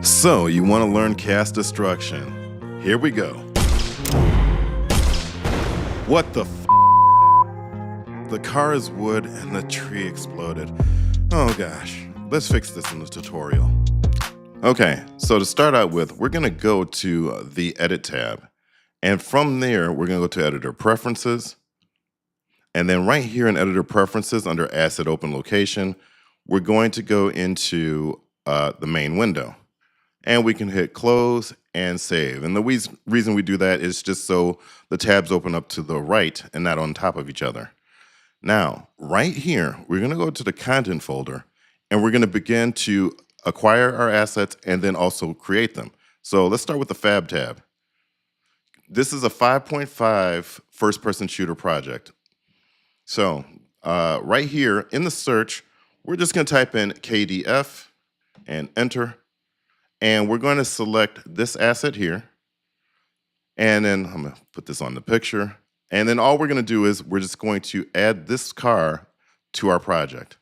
So, you want to learn cast destruction. Here we go. What the f? The car is wood and the tree exploded. Oh gosh, let's fix this in the tutorial. Okay, so to start out with, we're gonna go to the Edit tab. And from there, we're gonna go to Editor Preferences. And then right here in Editor Preferences under Asset Open Location, we're going to go into the main window. And we can hit Close and Save. And the reason we do that is just so the tabs open up to the right and not on top of each other. Now, right here, we're gonna go to the Content folder and we're gonna begin to acquire our assets and then also create them. So let's start with the Fab tab. This is a 5.5 first-person shooter project. So right here in the search, we're just gonna type in KDF and enter. And we're going to select this asset here. And then I'm gonna put this on the picture. And then all we're gonna do is we're just going to add this car to our project.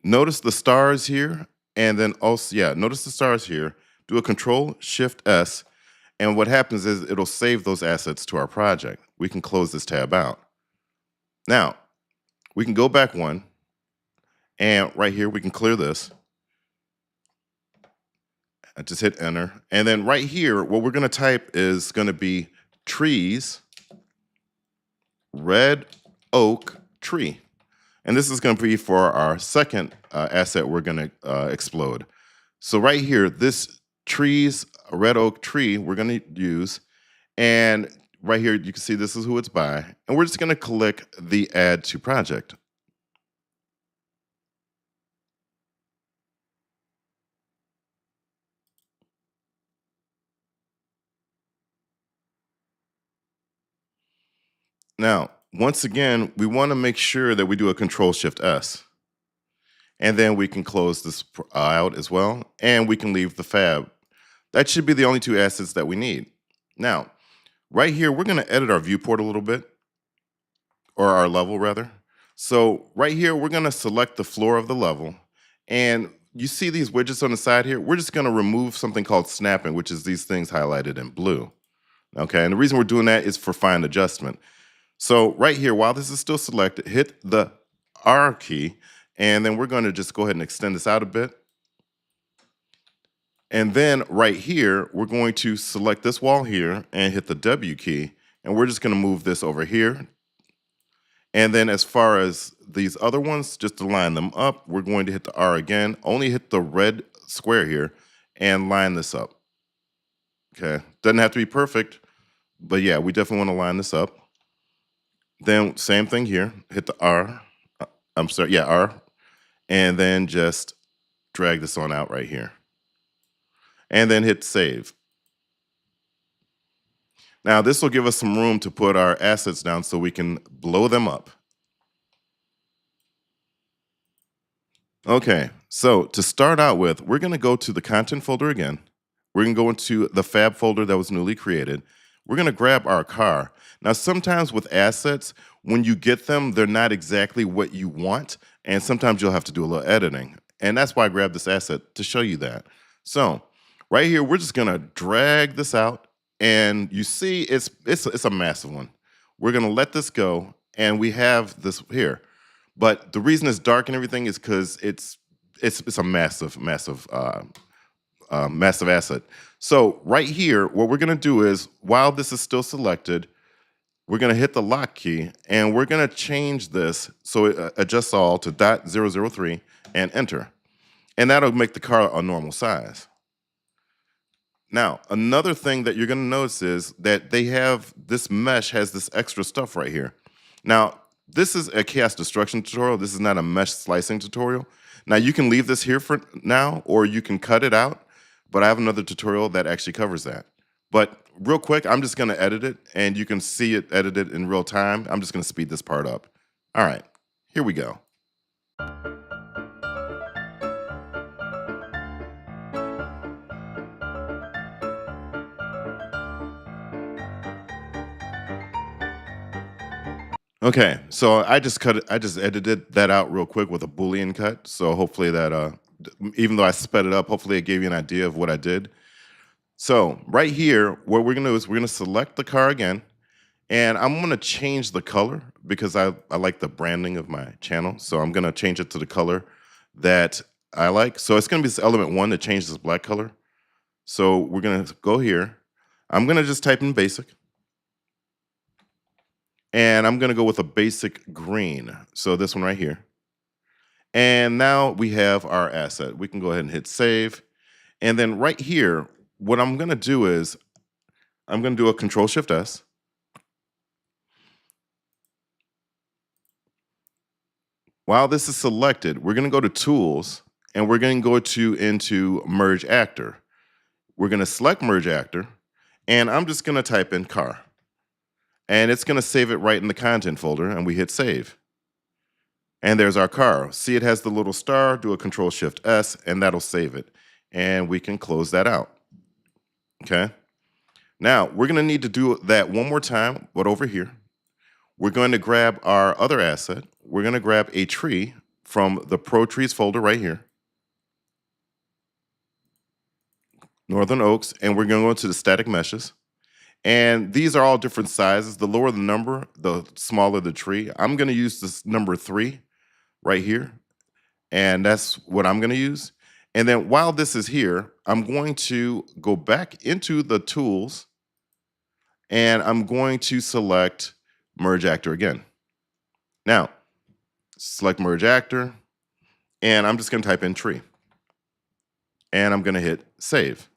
Notice the stars here, and then also, notice the stars here. Do a Control-Shift-S, and what happens is it'll save those assets to our project. We can close this tab out. Now, we can go back one, and right here we can clear this. I just hit enter. And then right here, what we're gonna type is gonna be trees, red oak tree. And this is gonna be for our second asset we're gonna explode. So right here, this trees, red oak tree, we're gonna use. And right here, you can see this is who it's by. And we're just gonna click the Add to Project. Now, once again, we want to make sure that we do a Control-Shift-S. And then we can close this out as well, and we can leave the fab. That should be the only two assets that we need. Now, right here, we're going to edit our viewport a little bit, or our level rather. So right here, we're going to select the floor of the level, and you see these widgets on the side here? We're just going to remove something called snapping, which is these things highlighted in blue. Okay, and the reason we're doing that is for fine adjustment. So right here, while this is still selected, hit the R key, and then we're going to just go ahead and extend this out a bit. And then right here, we're going to select this wall here and hit the W key, and we're just going to move this over here. And then as far as these other ones, just to line them up, we're going to hit the R again, only hit the red square here, and line this up. Okay, doesn't have to be perfect, but yeah, we definitely want to line this up. Then same thing here, hit the R, R, and then just drag this on out right here. And then hit save. Now this will give us some room to put our assets down so we can blow them up. Okay, so to start out with, we're gonna go to the content folder again. We're gonna go into the fab folder that was newly created. We're gonna grab our car. Now, sometimes with assets, when you get them, they're not exactly what you want, and sometimes you'll have to do a little editing. And that's why I grabbed this asset, to show you that. So, right here, we're just gonna drag this out, and you see it's a massive one. We're gonna let this go, and we have this here. But the reason it's dark and everything is because it's a massive asset. So right here, what we're gonna do is, while this is still selected, we're gonna hit the lock key, and we're gonna change this so it adjusts all to .003 and enter. And that'll make the car a normal size. Now, another thing that you're gonna notice is that this mesh has this extra stuff right here. Now, this is a chaos destruction tutorial. This is not a mesh slicing tutorial. Now, you can leave this here for now, or you can cut it out. But I have another tutorial that actually covers that. But real quick, I'm just gonna edit it, and you can see it edited in real time. I'm just gonna speed this part up. All right, here we go. Okay, so I just edited that out real quick with a Boolean cut. So hopefully that even though I sped it up, hopefully it gave you an idea of what I did. So right here, what we're gonna do is we're gonna select the car again, and I'm gonna change the color because I like the branding of my channel. So I'm gonna change it to the color that I like. So it's gonna be this element 1 to change this black color. So we're gonna go here. I'm gonna just type in basic. And I'm gonna go with a basic green. So this one right here. And now we have our asset. We can go ahead and hit save. And then right here, what I'm gonna do is I'm gonna do a Control-Shift-S. While this is selected, we're gonna go to Tools, and we're gonna go into Merge Actor. We're gonna select Merge Actor, and I'm just gonna type in car. And it's gonna save it right in the content folder, and we hit save. And there's our car. See, it has the little star, do a Control-Shift-S, and that'll save it. And we can close that out, okay? Now, we're gonna need to do that one more time, but over here. We're going to grab our other asset. We're gonna grab a tree from the Pro Trees folder right here. Northern Oaks, and we're gonna go into the static meshes. And these are all different sizes. The lower the number, the smaller the tree. I'm gonna use this number 3 right here, and that's what I'm gonna use. And then while this is here, I'm going to go back into the tools, and I'm going to select Merge Actor again. Now, select Merge Actor, and I'm just gonna type in tree. And I'm gonna hit save.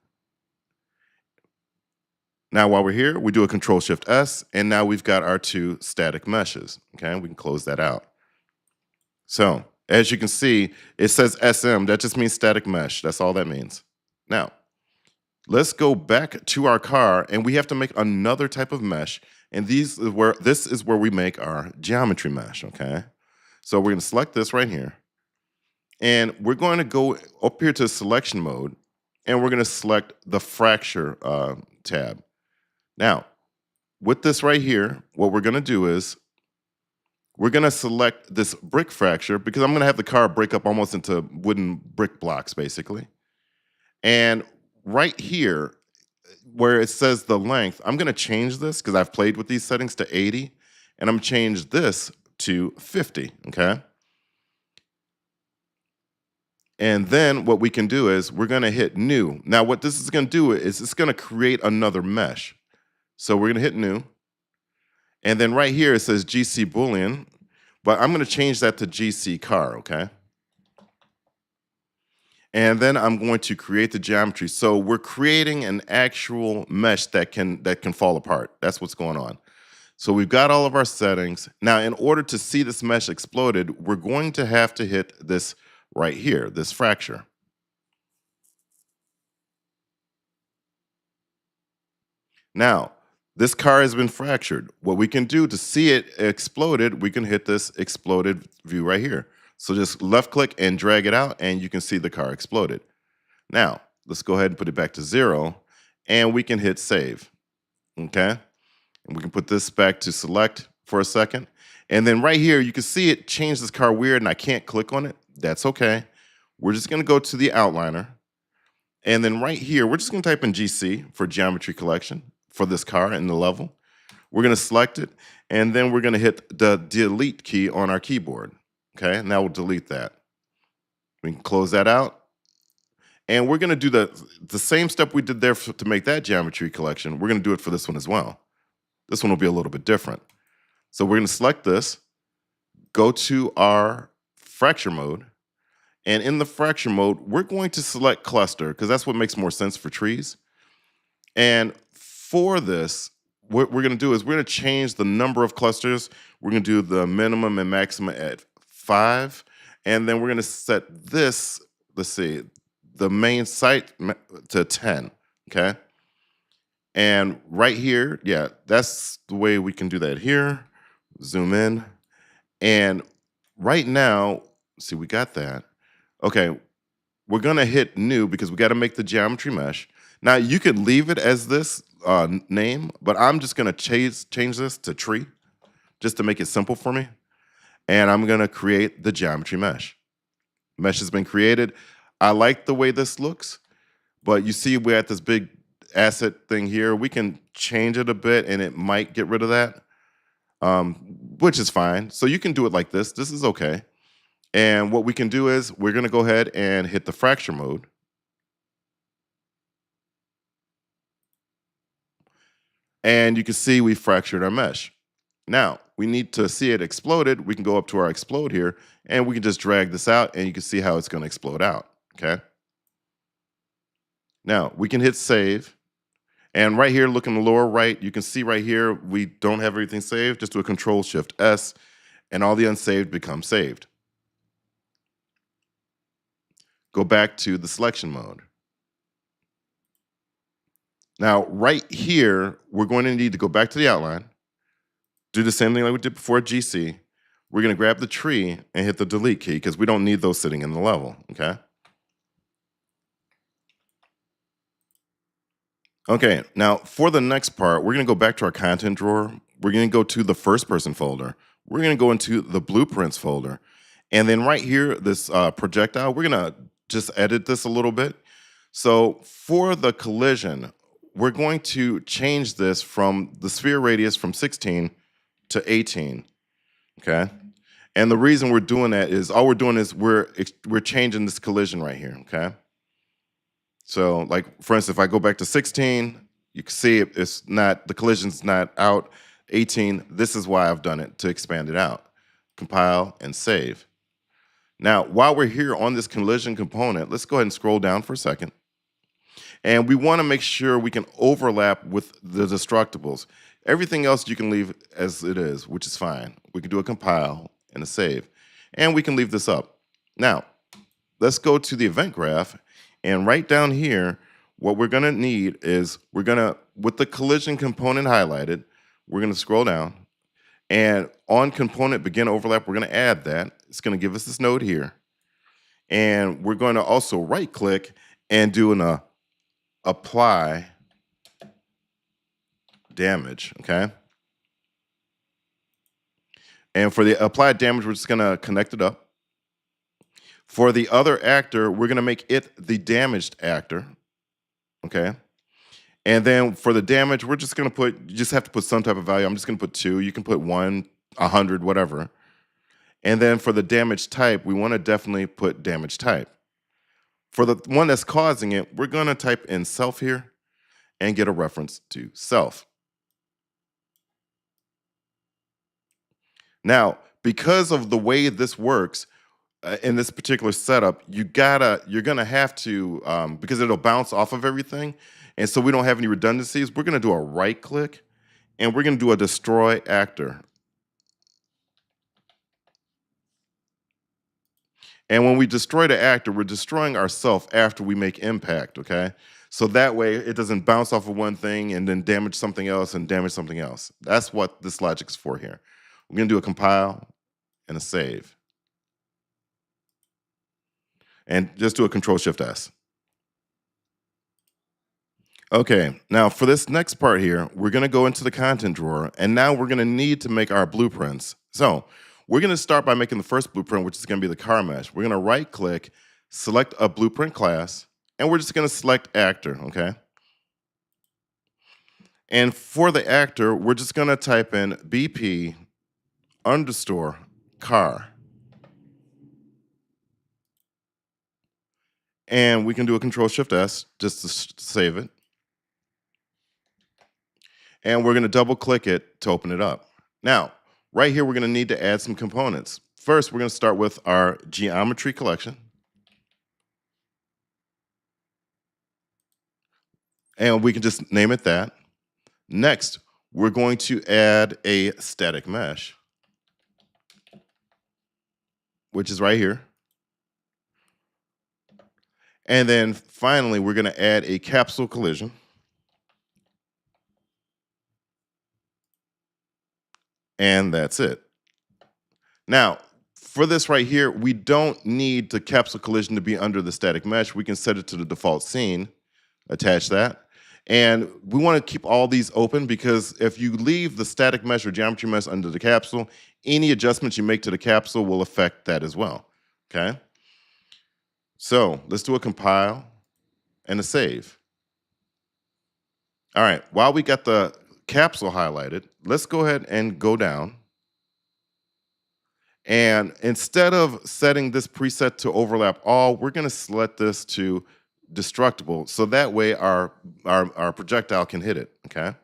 Now, while we're here, we do a Control-Shift-S, and now we've got our 2 static meshes, okay? We can close that out. So, as you can see, it says SM. That just means static mesh. That's all that means. Now, let's go back to our car, and we have to make another type of mesh, and this is where we make our geometry mesh, okay? So we're gonna select this right here, and we're going to go up here to selection mode, and we're gonna select the fracture tab. Now, with this right here, what we're gonna do is we're gonna select this brick fracture because I'm gonna have the car break up almost into wooden brick blocks, basically. And right here, where it says the length, I'm gonna change this because I've played with these settings to 80, and I'm gonna change this to 50, okay? And then what we can do is we're gonna hit new. Now what this is gonna do is it's gonna create another mesh. So we're gonna hit new. And then right here it says GC Boolean, but I'm gonna change that to GC car, okay? And then I'm going to create the geometry. So we're creating an actual mesh that can fall apart. That's what's going on. So we've got all of our settings. Now, in order to see this mesh exploded, we're going to have to hit this right here, this fracture. Now, this car has been fractured. What we can do to see it exploded, we can hit this exploded view right here. So just left click and drag it out, and you can see the car exploded. Now, let's go ahead and put it back to 0, and we can hit save, okay? And we can put this back to select for a second. And then right here, you can see it changed this car weird, and I can't click on it. That's okay. We're just gonna go to the outliner. And then right here, we're just gonna type in GC for geometry collection for this car in the level. We're gonna select it, and then we're gonna hit the delete key on our keyboard, okay? Now we'll delete that. We can close that out. And we're gonna do the same step we did there to make that geometry collection. We're gonna do it for this one as well. This one will be a little bit different. So we're gonna select this, go to our fracture mode, and in the fracture mode, we're going to select cluster because that's what makes more sense for trees. And for this, what we're gonna do is we're gonna change the number of clusters. We're gonna do the minimum and maximum at 5. And then we're gonna set this, let's see, the main site to 10, okay? And right here, yeah, that's the way we can do that here. Zoom in. And right now, see, we got that. Okay, we're gonna hit new because we gotta make the geometry mesh. Now you could leave it as this name, but I'm just gonna change this to tree just to make it simple for me. And I'm gonna create the geometry mesh. Mesh has been created. I like the way this looks, but you see we're at this big asset thing here. We can change it a bit and it might get rid of that, which is fine. So you can do it like this. This is okay. And what we can do is we're going to go ahead and hit the fracture mode. And you can see we fractured our mesh. Now, we need to see it exploded. We can go up to our explode here, and we can just drag this out, and you can see how it's going to explode out, okay? Now, we can hit save. And right here, look in the lower right, you can see right here, we don't have everything saved. Just do a Control-Shift-S, and all the unsaved become saved. Go back to the selection mode. Now, right here, we're going to need to go back to the outline, do the same thing like we did before at GC. We're going to grab the tree and hit the delete key because we don't need those sitting in the level, okay? Okay, now for the next part, we're going to go back to our content drawer. We're going to go to the first person folder. We're going to go into the blueprints folder. And then right here, this projectile, we're going to just edit this a little bit. So for the collision, we're going to change this from the sphere radius from 16 to 18, okay? And the reason we're doing that is all we're doing is we're changing this collision right here, okay? So like, for instance, if I go back to 16, you can see it's not, the collision's not out. 18, this is why I've done it, to expand it out. Compile and save. Now, while we're here on this collision component, let's go ahead and scroll down for a second. And we want to make sure we can overlap with the destructibles. Everything else you can leave as it is, which is fine. We can do a compile and a save. And we can leave this up. Now, let's go to the event graph. And right down here, what we're going to need is we're going to, with the collision component highlighted, we're going to scroll down. And on component begin overlap, we're going to add that. It's going to give us this node here. And we're going to also right click and do an apply damage, okay? And for the applied damage, we're just going to connect it up. For the other actor, we're going to make it the damaged actor, okay? And then for the damage, we're just going to put, you just have to put some type of value. I'm just going to put 2. You can put 1, 100, whatever. And then for the damage type, we want to definitely put damage type. For the one that's causing it, we're going to type in self here and get a reference to self. Now, because of the way this works, in this particular setup, you're gonna have to, because it'll bounce off of everything, and so we don't have any redundancies, we're gonna do a right click, and we're gonna do a destroy actor. And when we destroy the actor, we're destroying ourselves after we make impact, okay? So that way it doesn't bounce off of one thing and then damage something else and damage something else. That's what this logic's for here. We're gonna do a compile and a save. And just do a Control-Shift-S. Okay, now for this next part here, we're going to go into the content drawer, and now we're going to need to make our blueprints. So we're going to start by making the first blueprint, which is going to be the car mesh. We're going to right-click, select a blueprint class, and we're just going to select actor, okay? And for the actor, we're just going to type in BP underscore car. And we can do a Control-Shift-S just to save it. And we're going to double click it to open it up. Now, right here, we're going to need to add some components. First, we're going to start with our geometry collection. And we can just name it that. Next, we're going to add a static mesh, which is right here. And then finally, we're going to add a capsule collision. And that's it. Now, for this right here, we don't need the capsule collision to be under the static mesh. We can set it to the default scene, attach that. And we want to keep all these open because if you leave the static mesh or geometry mesh under the capsule, any adjustments you make to the capsule will affect that as well, okay? So let's do a compile and a save. All right, while we got the capsule highlighted, let's go ahead and go down. And instead of setting this preset to overlap all, we're gonna select this to destructible. So that way our projectile can hit it, okay?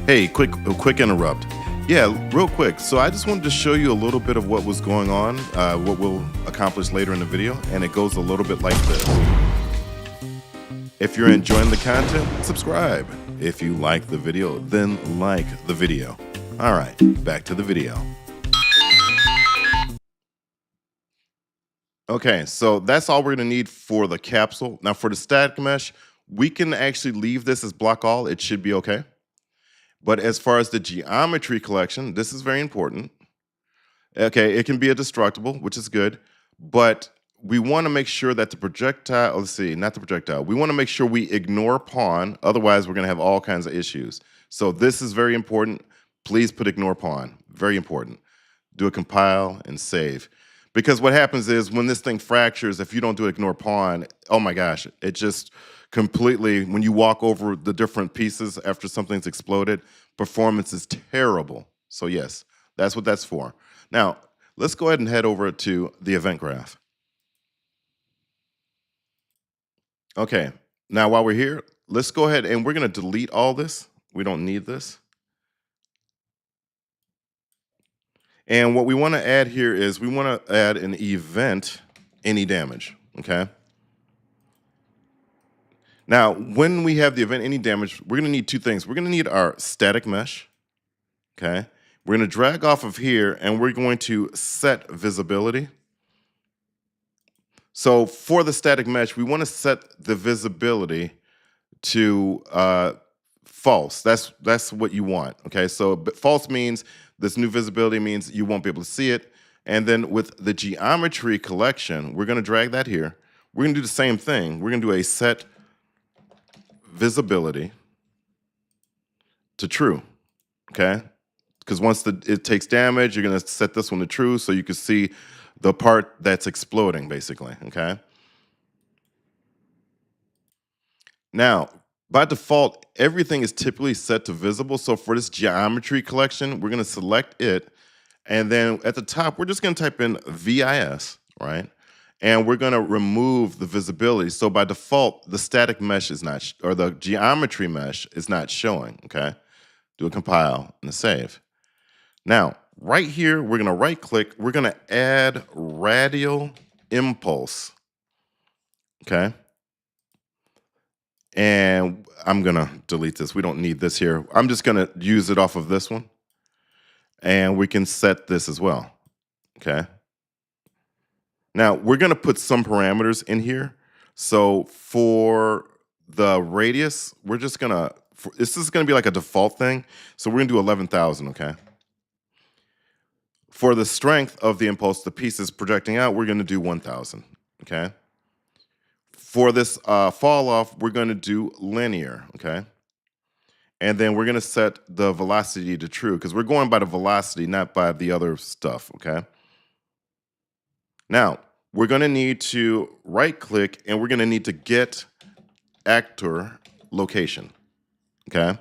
Hey, quick interrupt. Yeah, real quick. So I just wanted to show you a little bit of what was going on, what we'll accomplish later in the video, and it goes a little bit like this. If you're enjoying the content, subscribe. If you like the video, then like the video. All right, back to the video. Okay, so that's all we're gonna need for the capsule. Now for the static mesh, we can actually leave this as block all. It should be okay. But as far as the geometry collection, this is very important. Okay, it can be a destructible, which is good, but we want to make sure that the projectile, let's see, not the projectile, we want to make sure we ignore pawn, otherwise we're going to have all kinds of issues. So this is very important. Please put ignore pawn, very important. Do a compile and save. Because what happens is when this thing fractures, if you don't do ignore pawn, oh my gosh, it just completely, when you walk over the different pieces after something's exploded, performance is terrible. So yes, that's what that's for. Now, let's go ahead and head over to the event graph. Okay, now while we're here, let's go ahead and we're gonna delete all this. We don't need this. And what we wanna add here is we wanna add an event, any damage, okay? Now, when we have the event, any damage, we're gonna need two things. We're gonna need our static mesh, okay? We're gonna drag off of here and we're going to set visibility. So for the static mesh, we wanna set the visibility to false. That's what you want, okay? So false means this new visibility means you won't be able to see it. And then with the geometry collection, we're gonna drag that here. We're gonna do the same thing. We're gonna do a set visibility to true, okay? Because once it takes damage, you're gonna set this one to true so you can see the part that's exploding, basically, okay? Now, by default, everything is typically set to visible. So for this geometry collection, we're gonna select it. And then at the top, we're just gonna type in VIS, right? And we're gonna remove the visibility. So by default, the static mesh is not, or the geometry mesh is not showing, okay? Do a compile and a save. Now, right here, we're gonna right click, we're gonna add radial impulse, okay? And I'm gonna delete this. We don't need this here. I'm just gonna use it off of this one. And we can set this as well, okay? Now, we're gonna put some parameters in here. So for the radius, we're just gonna, this is gonna be like a default thing. So we're gonna do 11,000, okay? For the strength of the impulse, the pieces projecting out, we're gonna do 1,000, okay? For this fall off, we're gonna do linear, okay? And then we're gonna set the velocity to true because we're going by the velocity, not by the other stuff, okay? Now, we're gonna need to right click and we're gonna need to get actor location, okay?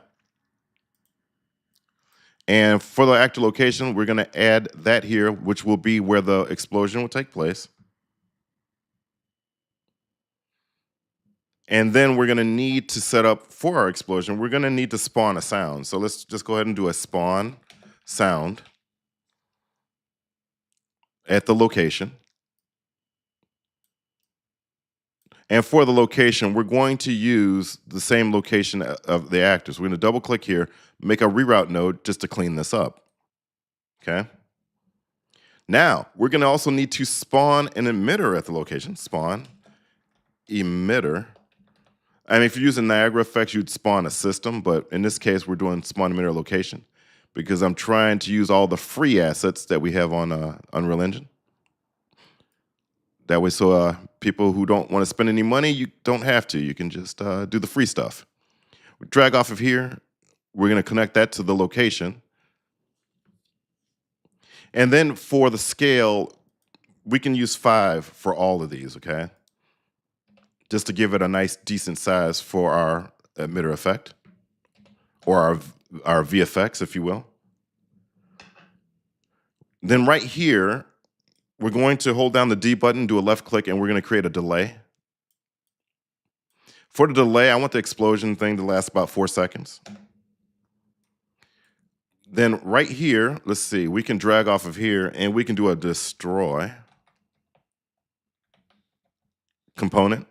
And for the actor location, we're gonna add that here, which will be where the explosion will take place. And then we're gonna need to set up for our explosion, we're gonna need to spawn a sound. So let's just go ahead and do a spawn sound at the location. And for the location, we're going to use the same location of the actors. We're gonna double click here, make a reroute node just to clean this up, okay? Now, we're gonna also need to spawn an emitter at the location. Spawn, emitter. I mean, if you're using Niagara effects, you'd spawn a system, but in this case, we're doing spawn emitter location because I'm trying to use all the free assets that we have on Unreal Engine. That way, so people who don't want to spend any money, you don't have to. You can just do the free stuff. We drag off of here. We're going to connect that to the location. And then for the scale, we can use 5 for all of these, okay? Just to give it a nice, decent size for our emitter effect, or our VFX, if you will. Then right here, we're going to hold down the D button, do a left click, and we're going to create a delay. For the delay, I want the explosion thing to last about 4 seconds. Then right here, let's see, we can drag off of here and we can do a destroy component.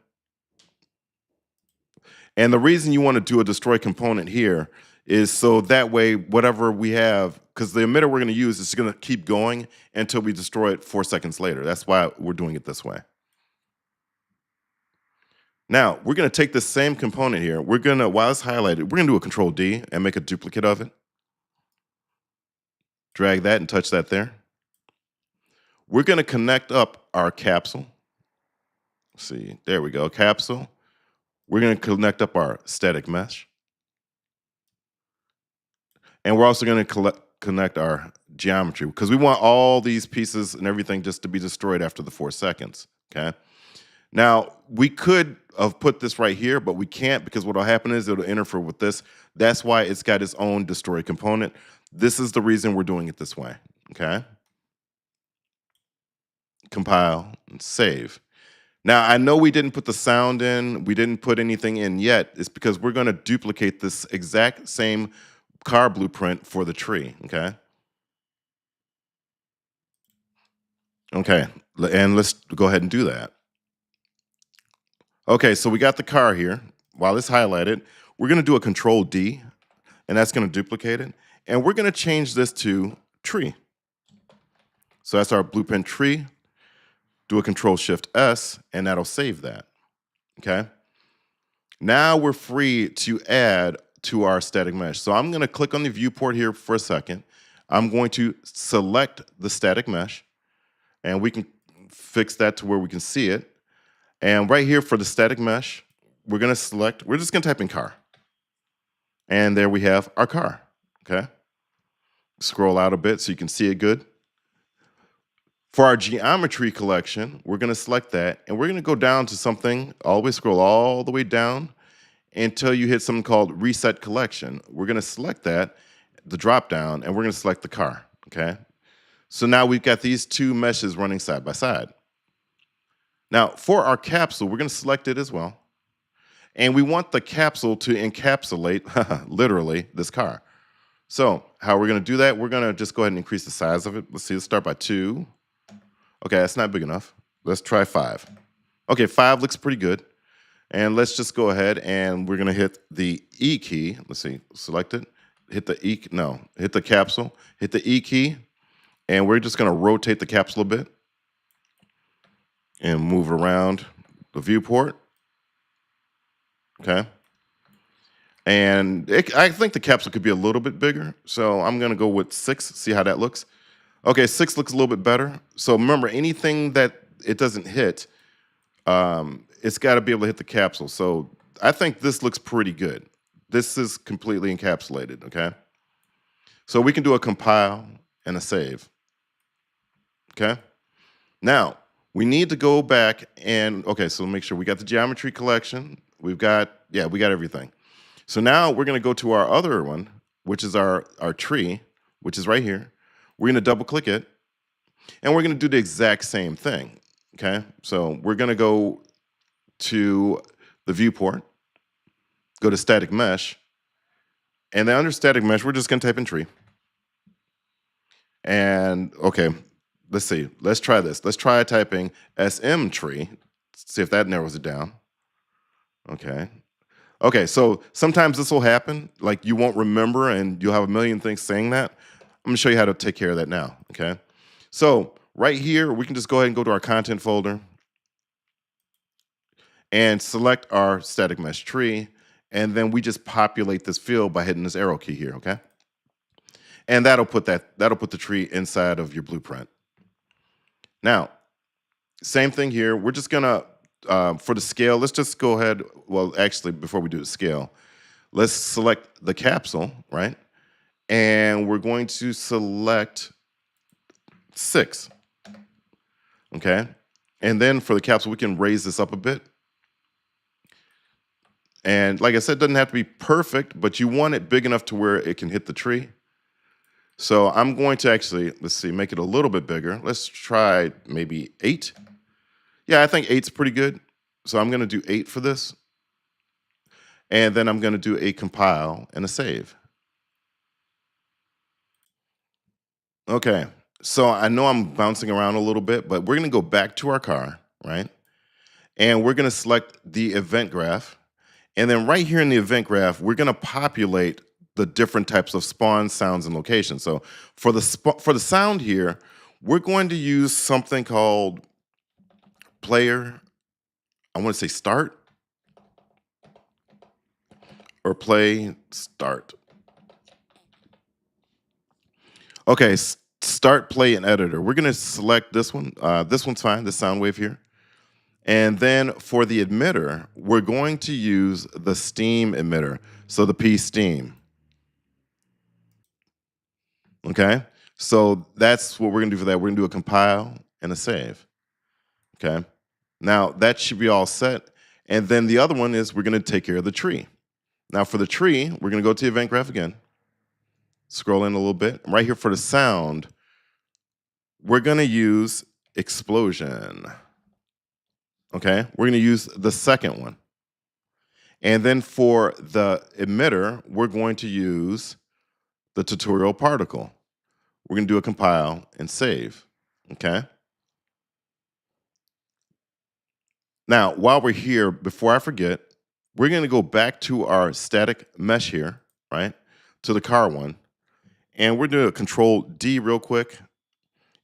And the reason you want to do a destroy component here is so that way whatever we have, because the emitter we're going to use is going to keep going until we destroy it 4 seconds later. That's why we're doing it this way. Now, we're going to take this same component here. We're going to, while it's highlighted, we're going to do a Control D and make a duplicate of it. Drag that and touch that there. We're going to connect up our capsule. Let's see, there we go, capsule. We're going to connect up our static mesh. And we're also going to connect our geometry because we want all these pieces and everything just to be destroyed after the 4 seconds, okay? Now, we could have put this right here, but we can't because what will happen is it'll interfere with this. That's why it's got its own destroy component. This is the reason we're doing it this way, okay? Compile and save. Now, I know we didn't put the sound in, we didn't put anything in yet. It's because we're going to duplicate this exact same car blueprint for the tree, okay? Okay, and let's go ahead and do that. Okay, so we got the car here. While it's highlighted, we're going to do a Control D, and that's going to duplicate it. And we're going to change this to tree. So that's our blueprint tree. Do a Control Shift S, and that'll save that, okay? Now we're free to add to our static mesh. So I'm going to click on the viewport here for a second. I'm going to select the static mesh, and we can fix that to where we can see it. And right here for the static mesh, we're going to select, we're just going to type in car. And there we have our car, okay? Scroll out a bit so you can see it good. For our geometry collection, we're going to select that, and we're going to go down to something, always scroll all the way down until you hit something called Reset Collection. We're going to select that, the drop down, and we're going to select the car, okay? So now we've got these two meshes running side by side. Now, for our capsule, we're going to select it as well. And we want the capsule to encapsulate, literally, this car. So how we're going to do that, we're going to just go ahead and increase the size of it. Let's see, let's start by 2. Okay, that's not big enough. Let's try 5. Okay, 5 looks pretty good. And let's just go ahead and we're going to hit the E key. Let's see, select it. Hit the E, no, hit the capsule. Hit the E key. And we're just going to rotate the capsule a bit. And move around the viewport. Okay. And I think the capsule could be a little bit bigger. So I'm going to go with 6, see how that looks. Okay, 6 looks a little bit better. So remember, anything that it doesn't hit, it's got to be able to hit the capsule. So I think this looks pretty good. This is completely encapsulated, okay? So we can do a compile and a save, okay? Now, we need to go back and, okay, so make sure we got the geometry collection. We've got, yeah, we got everything. So now we're going to go to our other one, which is our tree, which is right here. We're going to double click it, and we're going to do the exact same thing, okay? So we're going to go to the viewport, go to static mesh, and then under static mesh, we're just going to type in tree. And, okay, let's see. Let's try this. Let's try typing SM tree, see if that narrows it down. Okay. Okay, so sometimes this will happen, like you won't remember and you'll have a million things saying that. I'm gonna show you how to take care of that now, okay? So right here, we can just go ahead and go to our content folder and select our static mesh tree, and then we just populate this field by hitting this arrow key here, okay? And that'll put the tree inside of your blueprint. Now, same thing here. We're just gonna, for the scale, let's just go ahead, well, actually, before we do the scale, let's select the capsule, right? And we're going to select 6. okay? And then for the capsule, we can raise this up a bit. And like I said, it doesn't have to be perfect, but you want it big enough to where it can hit the tree. So I'm going to actually, let's see, make it a little bit bigger. Let's try maybe 8. Yeah, I think 8's pretty good. So I'm going to do 8 for this. And then I'm going to do a compile and a save. Okay, so I know I'm bouncing around a little bit, but we're going to go back to our car, right? And we're going to select the event graph. And then right here in the event graph, we're going to populate the different types of spawn sounds and locations. So for the sound here, we're going to use something called player, I want to say start or play start. Okay, start, play, and editor. We're going to select this one. This one's fine, the sound wave here. And then for the emitter, we're going to use the steam emitter, so the P steam. Okay, so that's what we're gonna do for that. We're gonna do a compile and a save. Okay, now that should be all set. And then the other one is we're gonna take care of the tree. Now for the tree, we're gonna go to the event graph again, scroll in a little bit. Right here for the sound, we're gonna use explosion. Okay, we're gonna use the second one. And then for the emitter, we're going to use the tutorial particle. We're going to do a compile and save, okay? Now, while we're here, before I forget, we're going to go back to our static mesh here, right, to the car one, and we're doing a Control D real quick,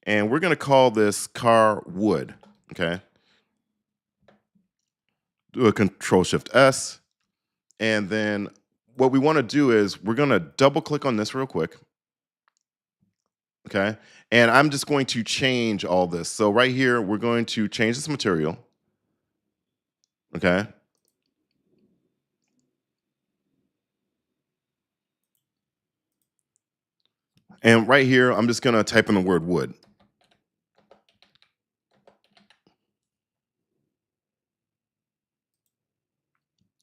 and we're going to call this car wood, okay? Do a Control Shift S, and then what we want to do is we're going to double click on this real quick, okay? And I'm just going to change all this. So right here, we're going to change this material, okay? And right here, I'm just gonna type in the word wood.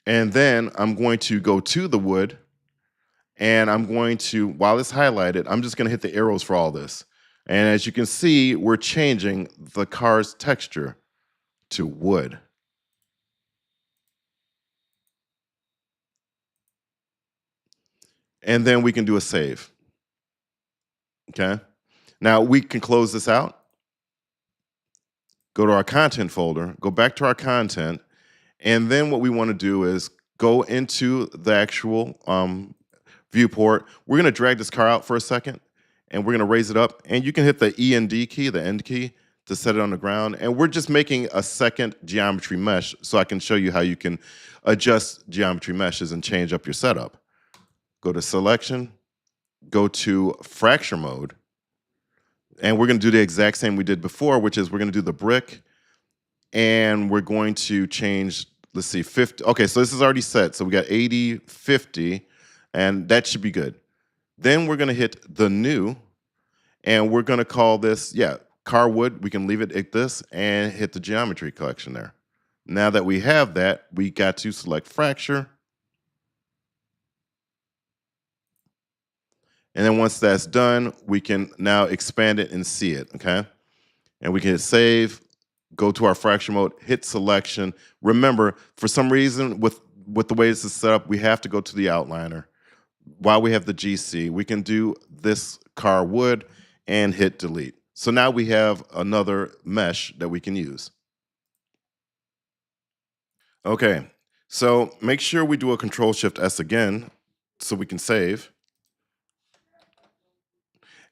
And then I'm going to go to the wood, and I'm going to, while it's highlighted, I'm just gonna hit the arrows for all this. And as you can see, we're changing the car's texture to wood. And then we can do a save, okay? Now we can close this out, go to our content folder, go back to our content, and then what we wanna do is go into the actual viewport. We're gonna drag this car out for a second, and we're gonna raise it up, and you can hit the END key, the end key, to set it on the ground. And we're just making a second geometry mesh so I can show you how you can adjust geometry meshes and change up your setup. Go to selection, go to fracture mode, and we're gonna do the exact same we did before, which is we're gonna do the brick, and we're going to change, let's see, 50. Okay, so this is already set. So we got 80, 50, and that should be good. Then we're gonna hit the new, and we're gonna call this, yeah, car wood. We can leave it at this and hit the geometry collection there. Now that we have that, we got to select fracture. And then once that's done, we can now expand it and see it, okay? And we can hit save, go to our fracture mode, hit selection. Remember, for some reason, with the way this is set up, we have to go to the outliner. While we have the GC, we can do this car wood and hit delete. So now we have another mesh that we can use. Okay, so make sure we do a Control Shift S again so we can save.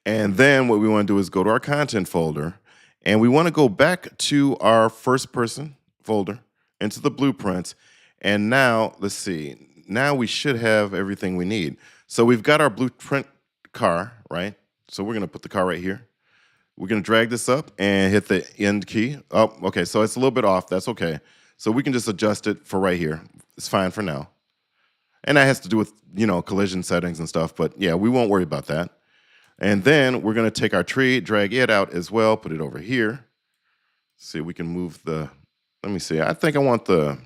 And then what we want to do is go to our content folder, and we want to go back to our first person folder into the blueprints. And now, let's see, now we should have everything we need. So we've got our blueprint car, right? So we're gonna put the car right here. We're gonna drag this up and hit the end key. Oh, okay, so it's a little bit off, that's okay. So we can just adjust it for right here. It's fine for now. And that has to do with, you know, collision settings and stuff, but yeah, we won't worry about that. And then we're gonna take our tree, drag it out as well, put it over here. See, we can move the, let me see. I think I want the,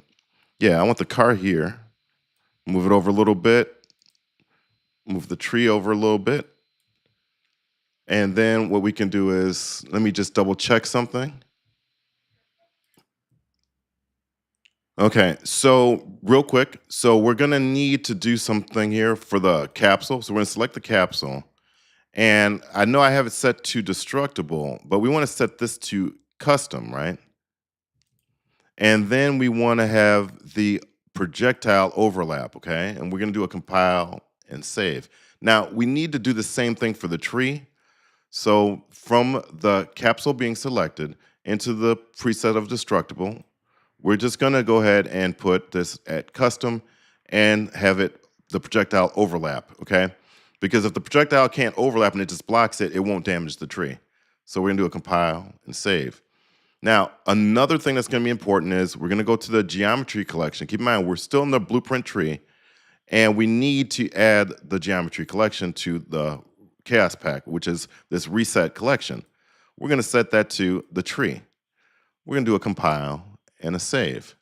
yeah, I want the car here. Move it over a little bit. Move the tree over a little bit. And then what we can do is, let me just double check something. Okay, so real quick, so we're gonna need to do something here for the capsule. So we're gonna select the capsule. And I know I have it set to destructible, but we wanna set this to custom, right? And then we wanna have the projectile overlap, okay? And we're gonna do a compile and save. Now, we need to do the same thing for the tree. So from the capsule being selected into the preset of destructible, we're just gonna go ahead and put this at custom and have it, the projectile overlap, okay? Because if the projectile can't overlap and it just blocks it, it won't damage the tree. So we're gonna do a compile and save. Now, another thing that's gonna be important is we're gonna go to the geometry collection. Keep in mind, we're still in the blueprint tree, and we need to add the geometry collection to the chaos pack, which is this reset collection. We're gonna set that to the tree. We're gonna do a compile and a save.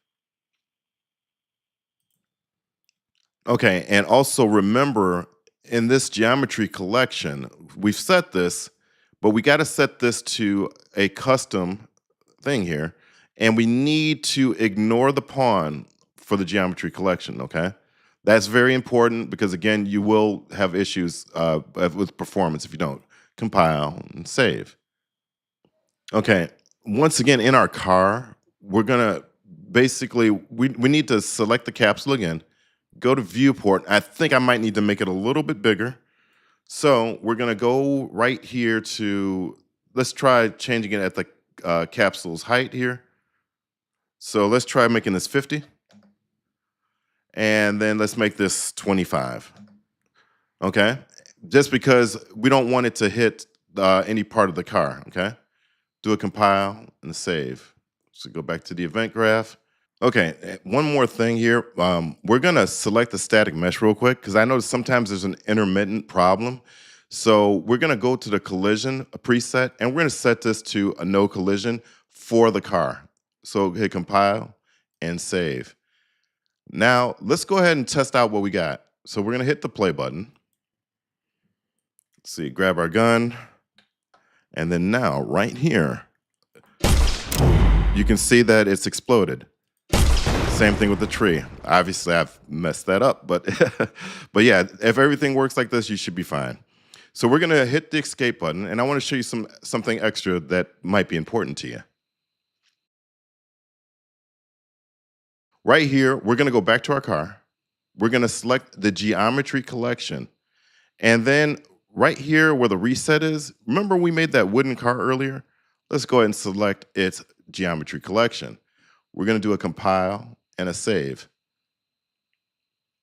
Okay, and also remember, in this geometry collection, we've set this, but we gotta set this to a custom thing here, and we need to ignore the pawn for the geometry collection, okay? That's very important because, again, you will have issues with performance if you don't. Compile and save. Okay, once again, in our car, we're gonna basically, we need to select the capsule again, go to viewport. I think I might need to make it a little bit bigger. So we're gonna go right here to, let's try changing it at the capsule's height here. So let's try making this 50. And then let's make this 25. Okay, just because we don't want it to hit any part of the car, okay? Do a compile and a save. So go back to the event graph. Okay, one more thing here. We're gonna select the static mesh real quick because I know sometimes there's an intermittent problem. So we're gonna go to the collision preset and we're gonna set this to a no collision for the car. So hit compile and save. Now let's go ahead and test out what we got. So we're gonna hit the play button. Let's see, grab our gun. And then now right here, you can see that it's exploded. Same thing with the tree. Obviously, I've messed that up, but but yeah, if everything works like this, you should be fine. So we're gonna hit the escape button, and I wanna show you something extra that might be important to you. Right here, we're gonna go back to our car. We're gonna select the geometry collection. And then right here where the reset is, remember we made that wooden car earlier? Let's go ahead and select its geometry collection. We're gonna do a compile and a save.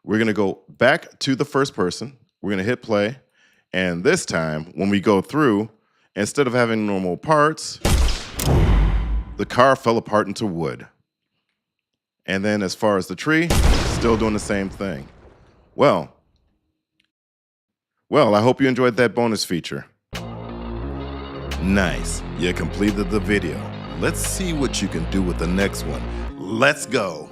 We're gonna go back to the first person. We're gonna hit play. And this time, when we go through, instead of having normal parts, the car fell apart into wood. And then as far as the tree, still doing the same thing. Well, I hope you enjoyed that bonus feature. Nice, you completed the video. Let's see what you can do with the next one. Let's go.